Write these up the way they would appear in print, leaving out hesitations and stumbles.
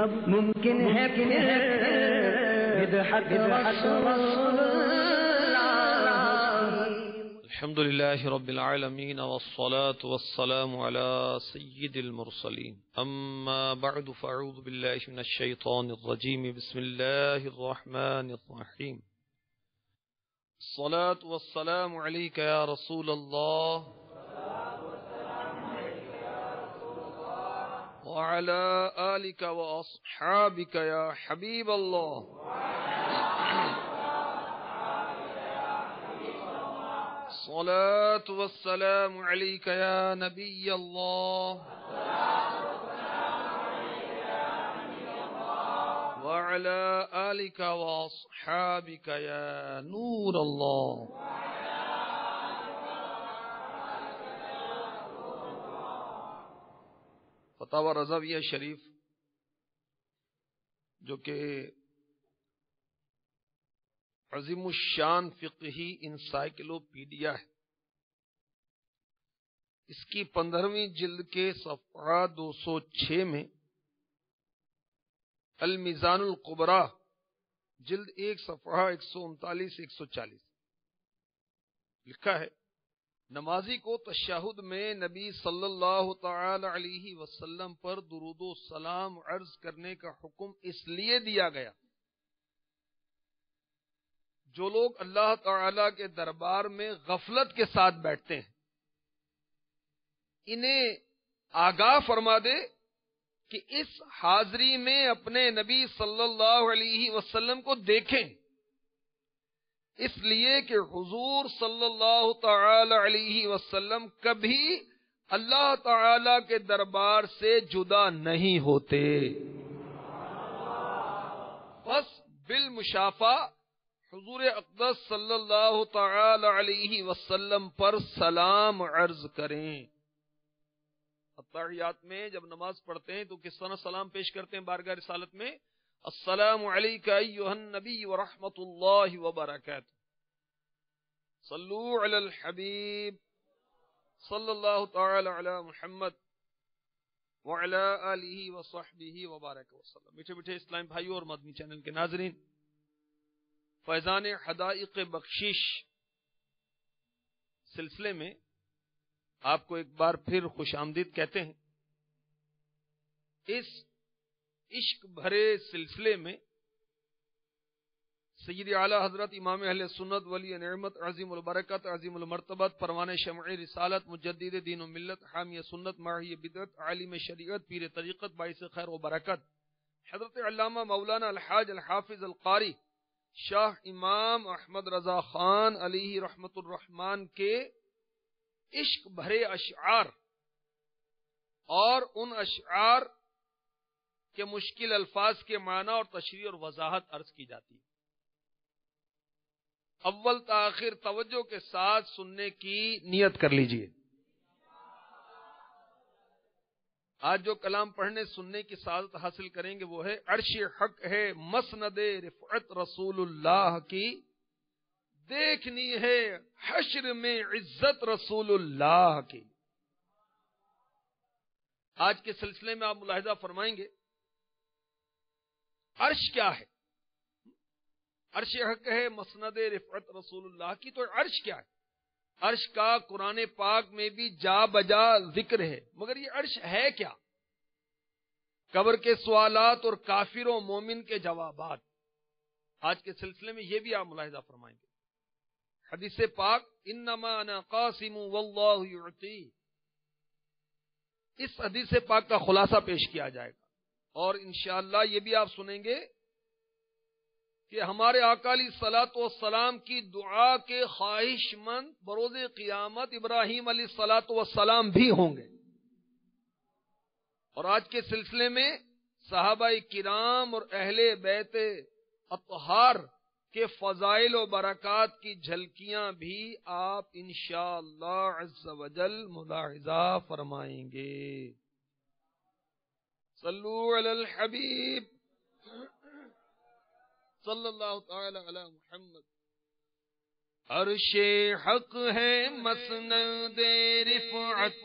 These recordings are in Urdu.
کب ممکن ہے پھر بدعت رسول الحمد لله رب العالمين والصلاة والسلام على سيد المرسلين أما بعد فأعوذ بالله من الشيطان الرجيم بسم الله الرحمن الرحيم الصلاة والسلام عليك يا رسول الله وعلى آلك وأصحابك يا حبيب الله الصلاة والسلام عليك يا نبي الله وعلى آلك وأصحابك يا نور الله. فتاوی رضویہ شریف جو کہ عظیم الشان فقہی انسائکلوپیڈیا ہے، اس کی 15ویں جلد کے صفحہ 206 میں المیزان الکبریٰ جلد 1 صفحہ 139-140 لکھا ہے، نمازی کو تشہد میں نبی صلی اللہ تعالی علیہ وسلم پر درود و سلام عرض کرنے کا حکم اس لیے دیا گیا جو لوگ اللہ تعالی کے دربار میں غفلت کے ساتھ بیٹھتے ہیں انہیں آگاہ فرما دے کہ اس حاضری میں اپنے نبی صلی اللہ علیہ وسلم کو دیکھیں، اس لیے کہ حضور صلی اللہ تعالی علیہ وسلم کبھی اللہ تعالی کے دربار سے جدا نہیں ہوتے، بس بالمشافہ حضور اقدس صلی اللہ تعالی علیہ وسلم پر سلام عرض کریں۔ اتحیات میں جب نماز پڑھتے ہیں تو کس طرح سلام پیش کرتے ہیں بارگاہ رسالت میں؟ السلام علیکہ ایھا النبی ورحمۃ اللہ وبرکاتہ، صلو علی الحبیب صلی اللہ تعالی علی محمد وعلی آلہ وصحبہ وبارک وسلم۔ میٹھے میٹھے اسلام بھائیوں اور مدنی چینل کے ناظرین، فیضان حدائق بخشش سلسلے میں آپ کو ایک بار پھر خوش آمدید کہتے ہیں۔ اس عشق بھرے سلسلے میں سید اعلی حضرت امام اہل سنت ولی نعمت عظیم البرکت عظیم المرتبت پروان شمع رسالت مجدد دین و ملت حامی سنت ماحی بدعت عالم شریعت پیر طریقت باعث خیر و برکت حضرت علامہ مولانا الحاج الحافظ القاری شاہ امام احمد رضا خان علیہ رحمت الرحمن کے عشق بھرے اشعار اور ان اشعار کے مشکل الفاظ کے معنی اور تشریح اور وضاحت عرض کی جاتی ہے۔ اول تاخیر توجہ کے ساتھ سننے کی نیت کر لیجئے۔ آج جو کلام پڑھنے سننے کی سعادت حاصل کریں گے وہ ہے عرش حق ہے مسند رفعت رسول اللہ کی، دیکھنی ہے حشر میں عزت رسول اللہ کی۔ آج کے سلسلے میں آپ ملاحظہ فرمائیں گے عرش کیا ہے؟ عرش حق ہے مسند رفعت رسول اللہ کی، تو عرش کیا ہے؟ عرش کا قرآن پاک میں بھی جا بجا ذکر ہے، مگر یہ عرش ہے کیا؟ قبر کے سوالات اور کافر و مومن کے جوابات، آج کے سلسلے میں یہ بھی آپ ملاحظہ فرمائیں گے۔ حدیث پاک انما انا قاسم واللہ یعطی، اس حدیث پاک کا خلاصہ پیش کیا جائے گا، اور انشاءاللہ یہ بھی آپ سنیں گے کہ ہمارے آقا علیہ الصلوۃ والسلام کی دعا کے خواہش مند بروز قیامت ابراہیم علیہ الصلوۃ والسلام بھی ہوں گے۔ اور آج کے سلسلے میں صحابہ کرام اور اہل بیت اطہار کے فضائل و برکات کی جھلکیاں بھی آپ انشاءاللہ عز و جل ملاحظہ فرمائیں گے۔ صلو علی الحبیب صلی اللہ تعالی علی محمد عرش حق ہے مسند رفعت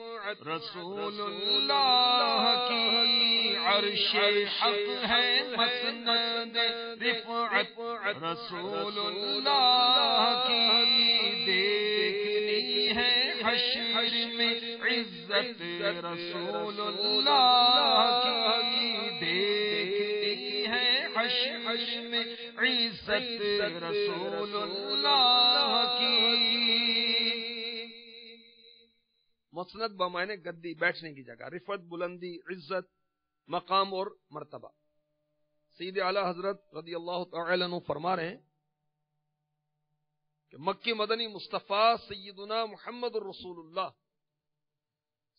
رسول اللہ کی، عرش حق ہے مسند رفعت رسول اللہ کی، دیکھنی ہے حشر میں عزت رسول اللہ کی، دیکھنی ہے حشر میں عزت رسول اللہ کی۔ مسند بمانے گدی، بیٹھنے کی جگہ، رفعت بلندی، عزت، مقام اور مرتبہ۔ سید اعلی حضرت رضی اللہ تعالی عنہ فرما رہے ہیں کہ مکی مدنی مصطفیٰ سیدنا محمد الرسول اللہ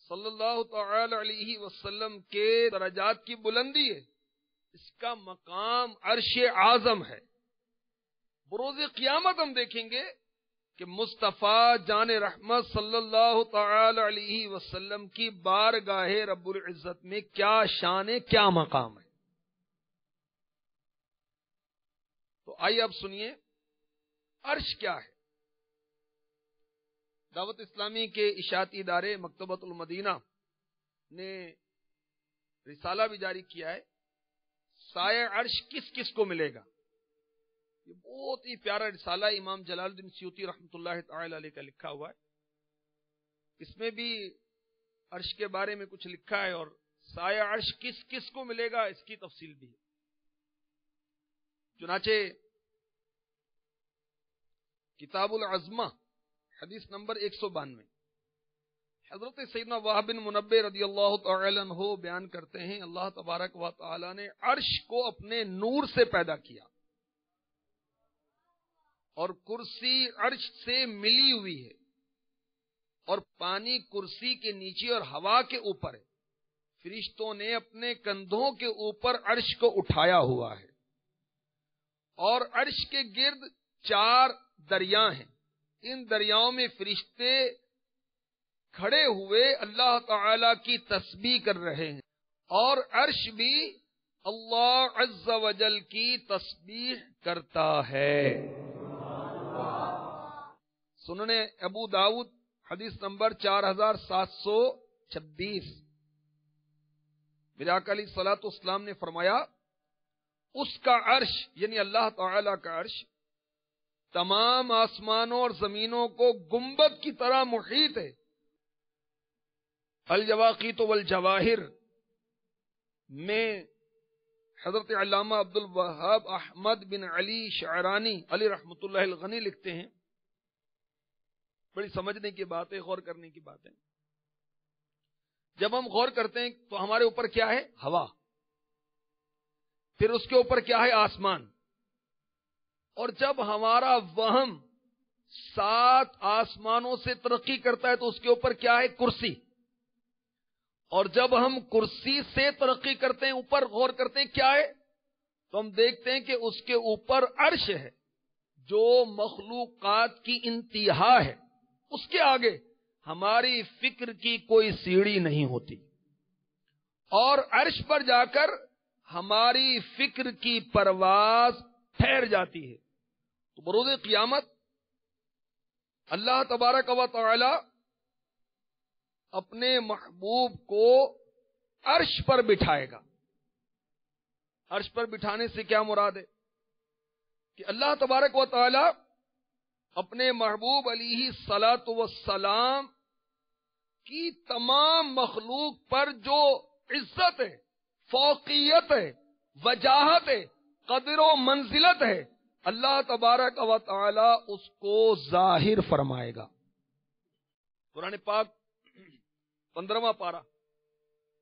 صلی اللہ تعالی علیہ وسلم کے درجات کی بلندی ہے، اس کا مقام عرش اعظم ہے۔ بروز قیامت ہم دیکھیں گے کہ مصطفیٰ جان رحمت صلی اللہ تعالی علیہ وسلم کی بارگاہ رب العزت میں کیا شان ہے، کیا مقام ہے۔ تو آئیے اب سنیے عرش کیا ہے۔ دعوت اسلامی کے اشاعتی ادارے مکتبۃ المدینہ نے رسالہ بھی جاری کیا ہے، سایہ عرش کس کس کو ملے گا۔ یہ بہت ہی پیارا رسالہ امام جلال الدین سیوطی رحمۃ اللہ تعالی علیہ کا لکھا ہوا ہے۔ اس میں بھی عرش کے بارے میں کچھ لکھا ہے اور سایہ عرش کس کس کو ملے گا اس کی تفصیل بھی ہے۔ چنانچہ کتاب العظمہ حدیث نمبر 192 حضرت سیدنا وہب بن منبہ رضی اللہ تعالی عنہ بیان کرتے ہیں، اللہ تبارک و تعالی نے عرش کو اپنے نور سے پیدا کیا اور کرسی عرش سے ملی ہوئی ہے، اور پانی کرسی کے نیچے اور ہوا کے اوپر ہے۔ فرشتوں نے اپنے کندھوں کے اوپر عرش کو اٹھایا ہوا ہے، اور عرش کے گرد 4 دریا ہیں، ان دریاؤں میں فرشتے کھڑے ہوئے اللہ تعالی کی تسبیح کر رہے ہیں، اور عرش بھی اللہ عز و جل کی تسبیح کرتا ہے۔ سنن ابو داؤد حدیث نمبر 4726 میرے آقا علیہ الصلوۃ والسلام نے فرمایا، اس کا عرش یعنی اللہ تعالی کا عرش تمام آسمانوں اور زمینوں کو گنبد کی طرح محیط ہے۔ الجواقیت والجواہر میں حضرت علامہ عبد الوہاب احمد بن علی شعرانی علی رحمۃ اللہ الغنی لکھتے ہیں، بڑی سمجھنے کی بات ہے، غور کرنے کی بات ہے۔ جب ہم غور کرتے ہیں تو ہمارے اوپر کیا ہے؟ ہوا، پھر اس کے اوپر کیا ہے؟ آسمان، اور جب ہمارا وہم 7 آسمانوں سے ترقی کرتا ہے تو اس کے اوپر کیا ہے؟ کرسی، اور جب ہم کرسی سے ترقی کرتے ہیں، اوپر غور کرتے ہیں کیا ہے، تو ہم دیکھتے ہیں کہ اس کے اوپر عرش ہے جو مخلوقات کی انتہا ہے، اس کے آگے ہماری فکر کی کوئی سیڑھی نہیں ہوتی، اور عرش پر جا کر ہماری فکر کی پرواز ٹھہر جاتی ہے۔ تو بروز قیامت اللہ تبارک و تعالی اپنے محبوب کو عرش پر بٹھائے گا۔ عرش پر بٹھانے سے کیا مراد ہے؟ کہ اللہ تبارک و تعالی اپنے محبوب علیہ الصلاۃ والسلام کی تمام مخلوق پر جو عزت ہے، فوقیت ہے، وجاہت ہے، قدر و منزلت ہے، اللہ تبارک و تعالی اس کو ظاہر فرمائے گا۔ قرآن پاک 15واں پارہ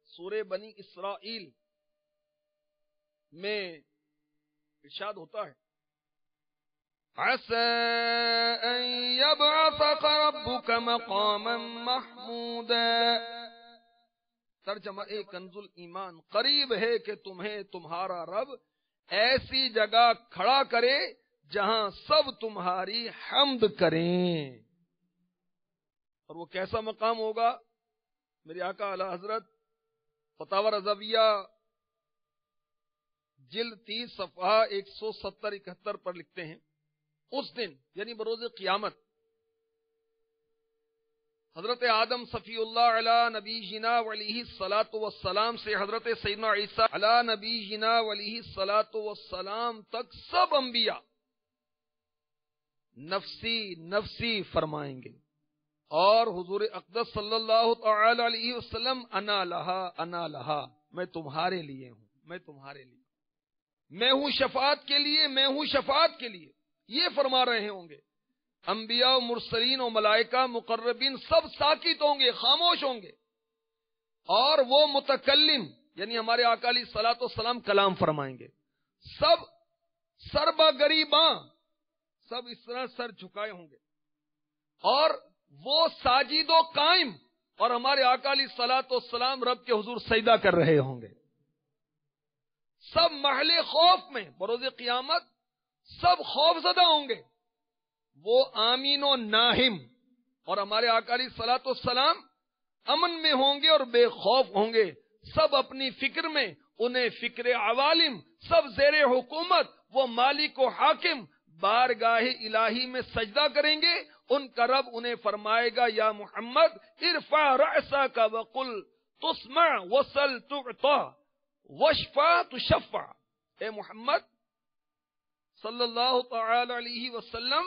سورہ بنی اسرائیل میں ارشاد ہوتا ہے، عسى أن يبعثك ربك مقاما محمودا۔ ترجمہ کنز الایمان، قریب ہے کہ تمہیں تمہارا رب ایسی جگہ کھڑا کرے جہاں سب تمہاری حمد کریں۔ اور وہ کیسا مقام ہوگا؟ میرے آقا اعلی حضرت فتاوی رضویہ جلد 30 صفحہ 170-71 پر لکھتے ہیں، اس دن یعنی بروز قیامت حضرت آدم صفی اللہ علی نبی جنا علیہ الصلاۃ والسلام سے حضرت سیدنا عیسیٰ علی نبی جنا علیہ الصلاۃ والسلام تک سب انبیاء نفسی نفسی فرمائیں گے، اور حضور اقدس صلی اللہ تعالی علیہ وسلم انا لہا، میں تمہارے لیے ہوں، میں تمہارے لیے، میں ہوں شفاعت کے لیے، میں ہوں شفاعت کے لیے، یہ فرما رہے ہوں گے۔ انبیاء و مرسلین و ملائکہ مقربین سب ساکت ہوں گے، خاموش ہوں گے، اور وہ متکلم یعنی ہمارے آقا علیہ الصلوۃ والسلام کلام فرمائیں گے، سب سربا گریباں، سب اس طرح سر جھکائے ہوں گے، اور وہ ساجد و قائم، اور ہمارے آقا علیہ الصلوۃ والسلام رب کے حضور سجدہ کر رہے ہوں گے، سب محل خوف میں بروز قیامت سب خوف زدہ ہوں گے، وہ آمین و ناہم، اور ہمارے آقا علیہ الصلوۃ والسلام امن میں ہوں گے اور بے خوف ہوں گے، سب اپنی فکر میں، انہیں فکر عوالم، سب زیر حکومت، وہ مالک و حاکم بارگاہ الہی میں سجدہ کریں گے، ان کا رب انہیں فرمائے گا یا محمد ارفع رأسک وقل تسمع وسل تعطى واشفع تشفع، اے محمد صلی اللہ تعالی علیہ وسلم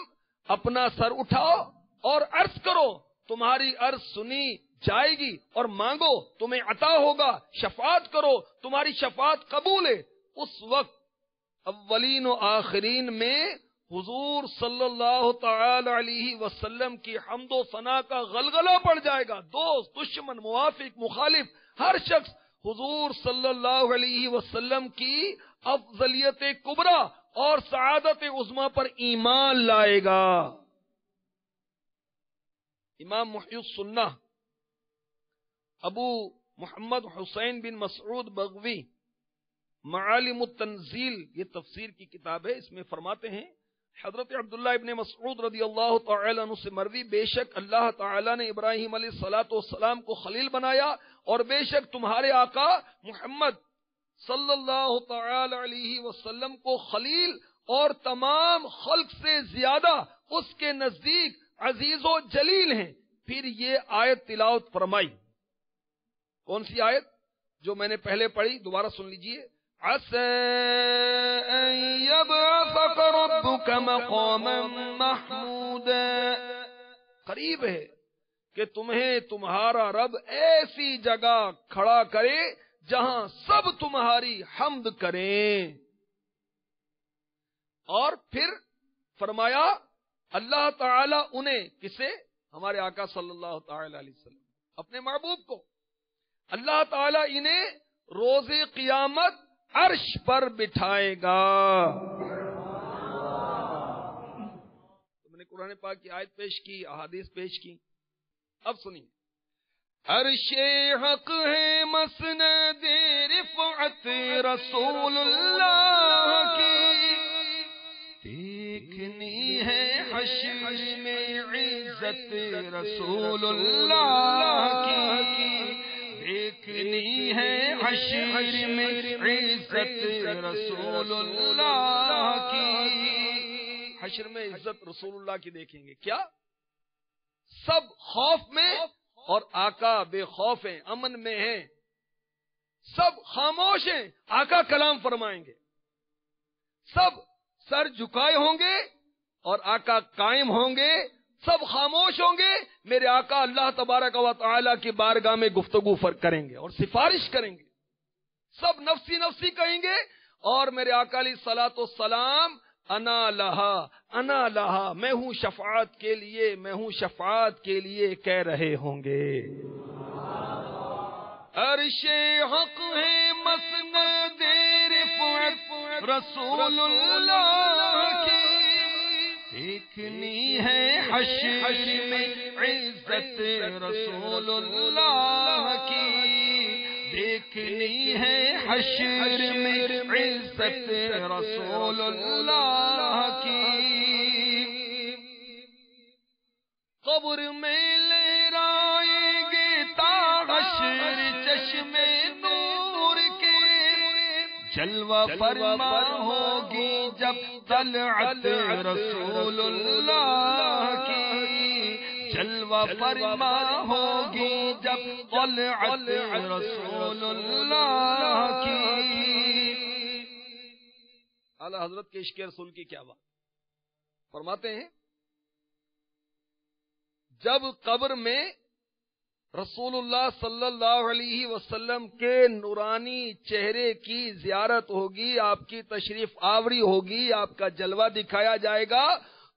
اپنا سر اٹھاؤ اور عرض کرو، تمہاری عرض سنی جائے گی، اور مانگو تمہیں عطا ہوگا، شفاعت کرو تمہاری شفاعت قبول ہے۔ اس وقت اولین و آخرین میں حضور صلی اللہ تعالی علیہ وسلم کی حمد و ثنا کا غلغلہ پڑ جائے گا، دوست دشمن موافق مخالف ہر شخص حضور صلی اللہ علیہ وسلم کی افضلیت کبریٰ اور سعادت عظمیٰ پر ایمان لائے گا۔ امام محی السنہ ابو محمد حسین بن مسعود بغوی معالم التنزیل، یہ تفسیر کی کتاب ہے، اس میں فرماتے ہیں حضرت عبداللہ ابن مسعود رضی اللہ تعالی عنہ سے مروی، بے شک اللہ تعالی نے ابراہیم علیہ الصلوۃ والسلام کو خلیل بنایا، اور بے شک تمہارے آقا محمد صلی اللہ تعالی علیہ وسلم کو خلیل اور تمام خلق سے زیادہ اس کے نزدیک عزیز و جلیل ہیں۔ پھر یہ آیت تلاوت فرمائی، کون سی آیت؟ جو میں نے پہلے پڑھی، دوبارہ سن لیجئے۔ عَسَىٰ أَن يَبْعَثَكَ رَبُّكَ مَقَامًا مَحْمُودًا، قریب ہے کہ تمہیں تمہارا رب ایسی جگہ کھڑا کرے جہاں سب تمہاری حمد کریں۔ اور پھر فرمایا اللہ تعالیٰ انہیں، کسے؟ ہمارے آقا صلی اللہ تعالی علیہ وسلم، اپنے محبوب کو، اللہ تعالیٰ انہیں روز قیامت عرش پر بٹھائے گا۔ تو میں نے قرآن پاک کی آیت پیش کی، احادیث پیش کی، اب سنیے۔ عرش حق ہے مسند رفعت رسول اللہ کی، دیکھنی ہے حشر میں عزت رسول اللہ کی، دیکھنی ہے حشر میں عزت رسول اللہ کی، حشر میں عزت رسول اللہ کی دیکھیں گے۔ کیا؟ سب خوف میں، اور آقا بے خوف ہیں، امن میں ہیں، سب خاموش ہیں، آقا کلام فرمائیں گے، سب سر جھکائے ہوں گے اور آقا قائم ہوں گے، سب خاموش ہوں گے، میرے آقا اللہ تبارک و تعالی کی بارگاہ میں گفتگو کریں گے اور سفارش کریں گے، سب نفسی نفسی کہیں گے، اور میرے آقا علیہ الصلوۃ والسلام انا لہا، میں ہوں شفاعت کے لیے، میں ہوں شفاعت کے لیے کہہ رہے ہوں گے۔ عرش حق ہے مسند رفعت رسول اللہ کی، دیکھنی ہے حشر میں عزت رسول اللہ کی، دیکھنی ہے حشر میں عزت رسول اللہ کی، قبر میں لہرائیں گے تا حشر چشمے نور کے، جلوہ فرما ہوگی جب طلعت رسول اللہ کی، جلوہ فرما ہوگی جب طلعت رسول اللہ کی۔ اعلیٰ حضرت کے عشق رسول کی کیا بات، فرماتے ہیں جب قبر میں رسول اللہ صلی اللہ علیہ وسلم کے نورانی چہرے کی زیارت ہوگی، آپ کی تشریف آوری ہوگی، آپ کا جلوہ دکھایا جائے گا،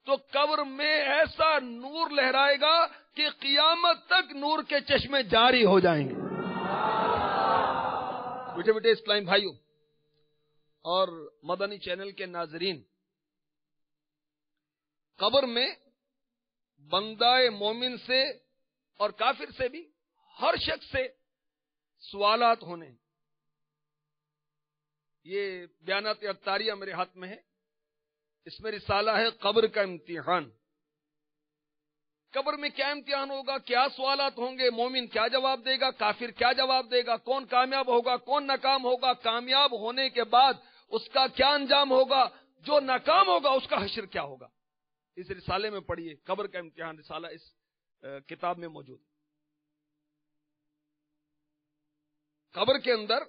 تو قبر میں ایسا نور لہرائے گا کہ قیامت تک نور کے چشمے جاری ہو جائیں گے۔ بیٹے بیٹے اسلام بھائیوں اور مدنی چینل کے ناظرین، قبر میں بندہ مومن سے اور کافر سے بھی ہر شخص سے سوالات ہونے ہیں۔ یہ بیانات اختاریہ میرے ہاتھ میں ہے، اس میں رسالہ ہے قبر کا امتحان۔ قبر میں کیا امتحان ہوگا، کیا سوالات ہوں گے، مومن کیا جواب دے گا، کافر کیا جواب دے گا، کون کامیاب ہوگا، کون ناکام ہوگا، کامیاب ہونے کے بعد اس کا کیا انجام ہوگا، جو ناکام ہوگا اس کا حشر کیا ہوگا۔ اس رسالے میں پڑھیے، قبر کا امتحان رسالہ اس کتاب میں موجود۔ قبر کے اندر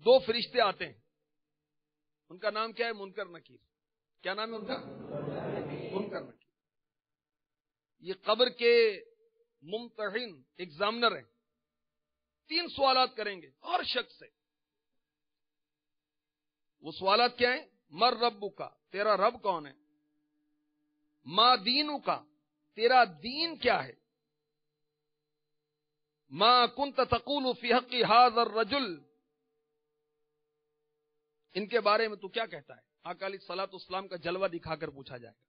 دو فرشتے آتے ہیں، ان کا نام کیا ہے؟ منکر نکیر۔ کیا نام ہے ان کا؟ منکر نکیر۔ یہ قبر کے ممتحن ایگزامنر ہیں، 3 سوالات کریں گے ہر شخص سے۔ وہ سوالات کیا ہیں؟ مر ربو کا، تیرا رب کون ہے؟ ما دینو کا، تیرا دین کیا ہے؟ ما کنت تقول فی حق ھذا الرجل، ان کے بارے میں تو کیا کہتا ہے؟ آقا علیہ الصلوۃ والسلام کا جلوہ دکھا کر پوچھا جائے گا۔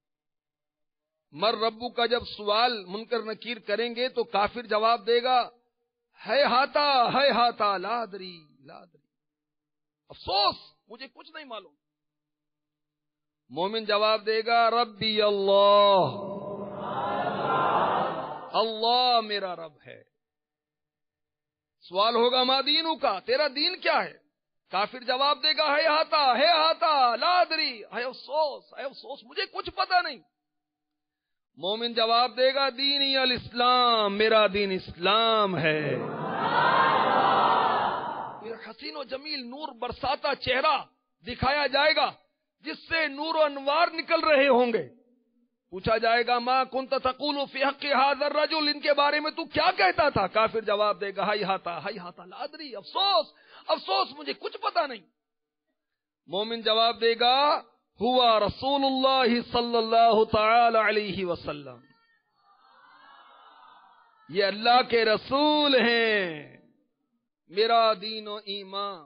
مر ربو کا جب سوال منکر نکیر کریں گے تو کافر جواب دے گا ہے ہاتا لا ادری لا ادری، افسوس مجھے کچھ نہیں معلوم۔ مومن جواب دے گا ربی اللہ، اللہ میرا رب ہے۔ سوال ہوگا ما دینو کا، تیرا دین کیا ہے؟ کافر جواب دے گا ہے ہاتا لا ادری، ہے افسوس مجھے کچھ پتا نہیں۔ مومن جواب دے گا دینی الاسلام، میرا دین اسلام ہے۔ پھر حسین و جمیل نور برساتا چہرہ دکھایا جائے گا جس سے نور و انوار نکل رہے ہوں گے۔ پوچھا جائے گا ما کنت تقول فی حق ھذا الرجل، ان کے بارے میں تو کیا کہتا تھا؟ کافر جواب دے گا ہے ہاتا لا ادری، افسوس مجھے کچھ پتا نہیں۔ مومن جواب دے گا ہوا رسول اللہ صلی اللہ تعالی علیہ وسلم، یہ اللہ کے رسول ہیں، میرا دین و ایمان۔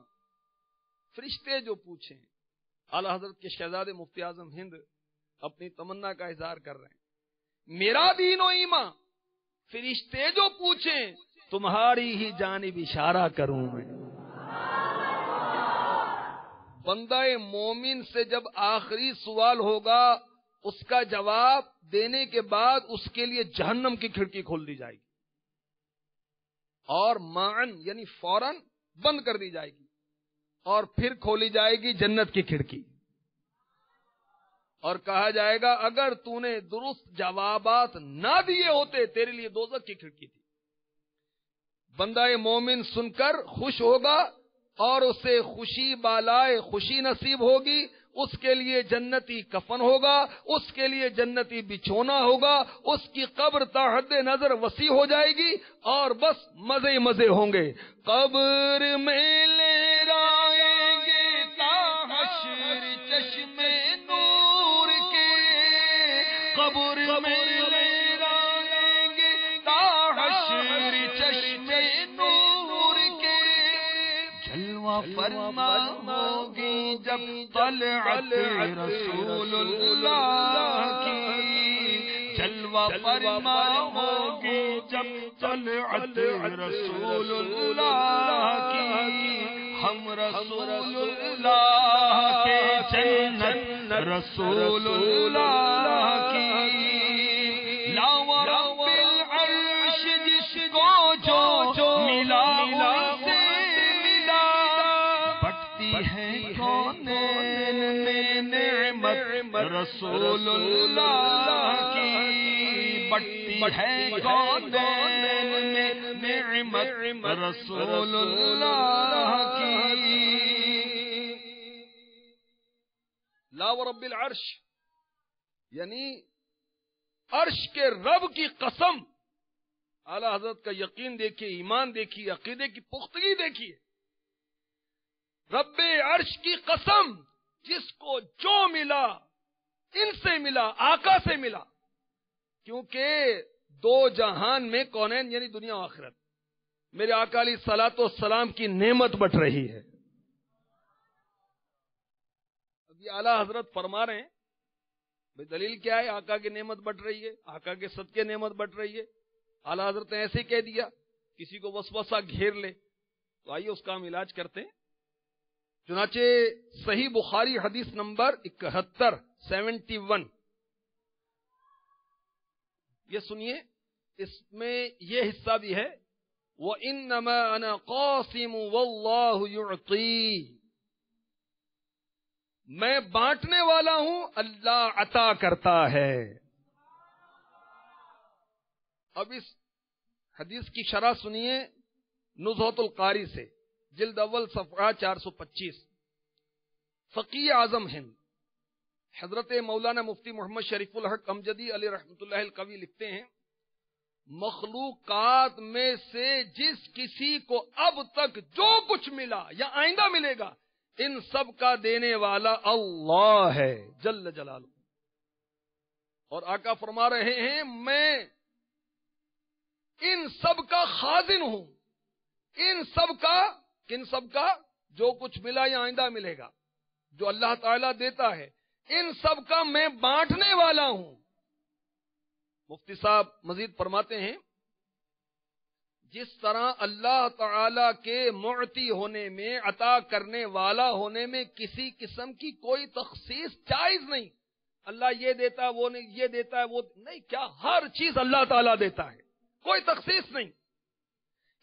فرشتے جو پوچھیں، اعلیٰ حضرت کے شہزادے مفتی اعظم ہند اپنی تمنا کا اظہار کر رہے ہیں، میرا دین و ایمان، فرشتے جو پوچھیں تمہاری ہی جانب اشارہ کروں میں۔ بندہ مومن سے جب آخری سوال ہوگا اس کا جواب دینے کے بعد اس کے لیے جہنم کی کھڑکی کھول دی جائے گی اور معن یعنی فوراً بند کر دی جائے گی، اور پھر کھولی جائے گی جنت کی کھڑکی، اور کہا جائے گا اگر تو نے درست جوابات نہ دیے ہوتے تیرے لیے دوزخ کی کھڑکی تھی۔ بندہ مومن سن کر خوش ہوگا اور اسے خوشی بالائے خوشی نصیب ہوگی، اس کے لیے جنتی کفن ہوگا، اس کے لیے جنتی بچھونا ہوگا، اس کی قبر تا حد نظر وسیع ہو جائے گی اور بس مزے مزے ہوں گے۔ قبر میں لہرائیں گے تا حشر چشمے نور کے، قبر میں لہرائیں گے تا حشر چشمے نور کے، جلوہ فرما ہوگی جب طلعت رسول اللہ کی، جلوہ فرما ہوگی جب طلعت رسول اللہ کی، ہم رسول اللہ کے جنت رسول اللہ کی، لا ورب العرش جس کو جو ملا سے ملا، بٹتی ہے رسول اللہ کی بٹتی ہے کونین میں نعمت رسول اللہ کی. لا ورب العرش یعنی عرش کے رب کی قسم. اعلی حضرت کا یقین دیکھیے، ایمان دیکھیے، عقیدے کی پختگی دیکھیے. رب عرش کی قسم، جس کو جو ملا ان سے ملا، آقا سے ملا. کیونکہ دو جہان میں کونین یعنی دنیا و آخرت میرے آقا علیہ الصلوۃ والسلام کی نعمت بٹ رہی ہے. اب یہ اعلی حضرت فرما رہے ہیں بھائی دلیل کیا ہے؟ آقا کی نعمت بٹ رہی ہے، آقا کے صدقے نعمت بٹ رہی ہے. اعلی حضرت نے ایسے کہہ دیا، کسی کو وسوسہ گھیر لے تو آئیے اس کا ہم علاج کرتے ہیں. چنانچہ صحیح بخاری حدیث نمبر 71 یہ سنیے، اس میں یہ حصہ بھی ہے وَإِنَّمَا أَنَا قَاسِمُ وَاللَّهُ يُعْطِي. میں بانٹنے والا ہوں، اللہ عطا کرتا ہے. اب اس حدیث کی شرح سنیے نزہۃ القاری سے، جلد اول صفحہ 425. فقیہ اعظم ہند حضرت مولانا مفتی محمد شریف الحق امجدی علیہ رحمۃ اللہ القوی لکھتے ہیں، مخلوقات میں سے جس کسی کو اب تک جو کچھ ملا یا آئندہ ملے گا، ان سب کا دینے والا اللہ ہے جل جلالہ. اور آقا فرما رہے ہیں میں ان سب کا خازن ہوں. ان سب کا، کن سب کا؟ جو کچھ ملا یا آئندہ ملے گا، جو اللہ تعالیٰ دیتا ہے، ان سب کا میں بانٹنے والا ہوں. مفتی صاحب مزید فرماتے ہیں جس طرح اللہ تعالی کے معطی ہونے میں، عطا کرنے والا ہونے میں کسی قسم کی کوئی تخصیص جائز نہیں. اللہ یہ دیتا ہے، وہ نہیں، یہ دیتا ہے، وہ نہیں، کیا ہر چیز اللہ تعالیٰ دیتا ہے، کوئی تخصیص نہیں.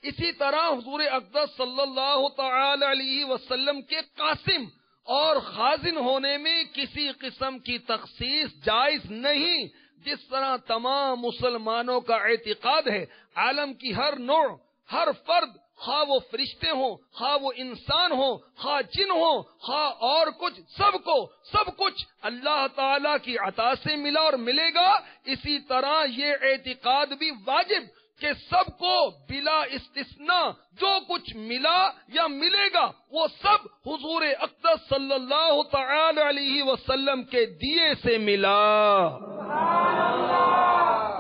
اسی طرح حضور اقدس صلی اللہ تعالی علیہ وسلم کے قاسم اور خازن ہونے میں کسی قسم کی تخصیص جائز نہیں. جس طرح تمام مسلمانوں کا اعتقاد ہے عالم کی ہر نوع، ہر فرد، خواہ وہ فرشتے ہوں، خواہ وہ انسان ہوں، خواہ جن ہوں، خواہ اور کچھ، سب کو سب کچھ اللہ تعالی کی عطا سے ملا اور ملے گا. اسی طرح یہ اعتقاد بھی واجب کہ سب کو بلا استثناء جو کچھ ملا یا ملے گا وہ سب حضور اقدس صلی اللہ تعالی علیہ وسلم کے دیے سے ملا.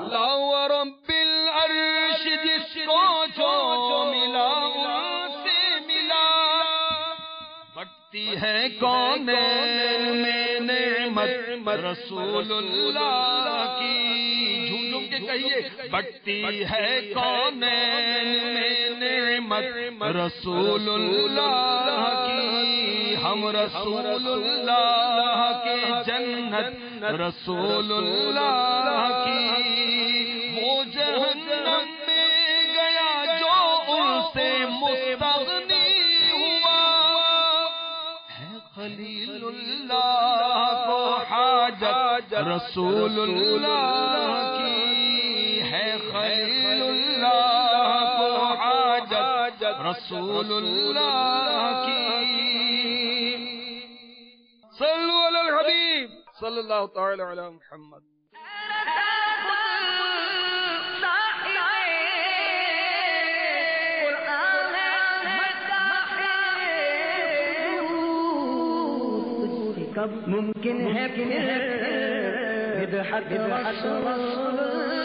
لا ورب العرش جس کو جو ملا ان سے ملا، بٹتی ہے کونین میں نعمت رسول اللہ کی. جھوم کے کہیے، بٹتی ہے کونین میں نعمت رسول اللہ کی. ہم رسول اللہ کے جنت رسول اللہ کی. وہ جہنم میں گیا جو ان سے مستغنی ہوا، ہے خلیل اللہ کو حاجت رسول اللہ کی. ہے خلیل اللہ کو حاجت رسول اللہ کی. صلو علی الحبیب صلی اللہ تعالی علی محمد. کب ممکن ہے پھر بدعت رسول اللہ